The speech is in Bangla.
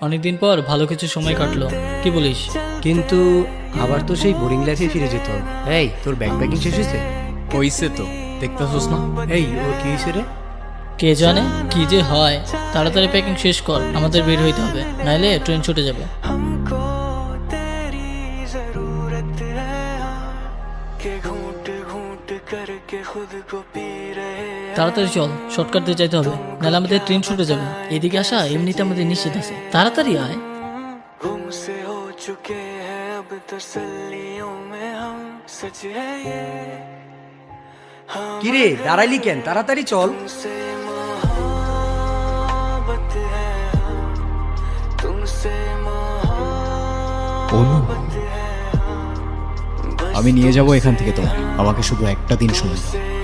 অনেকদিন পর ভালো কিছু সময় কাটলো, কি বলিস? কিন্তু আবার তো সেই বোরিং লাইফে ফিরে যেত। এই তোর ব্যাগ প্যাকিং শেষ হয়েছে? হইছে তো, দেখতেছস না? এই ওর কি হয়েছে রে? কে জানে কি যে হয়। তাড়াতাড়ি প্যাকিং শেষ কর, আমাদের বের হইতে হবে, নাইলে ট্রেন ছুটে যাবে। हमको तेरी जरूरत है कि घूंट घूंट करके खुद को पी रहे हैं। তাড়াতাড়ি চল, শর্টকাট দিয়ে যাইতে হবে, নাহলে আমাদের ট্রেন ছুটে যাবে। এদিকে আসা এমনিতে আমাদের নিশ্চিত আছে, তাড়াতাড়ি আয়। गुम से हो चुके हैं अब तसल्लियों में हम, सच है ये কি রে দাঁড়াইলি কেন? তাড়াতাড়ি চল। तुमसे मोहब्बत है हम, तुमसे অনু, मोहब्बत है हम, আমি নিয়ে যাব এখান থেকে তোমার, আমাকে শুধু একটা দিন সময় দাও। तुमसे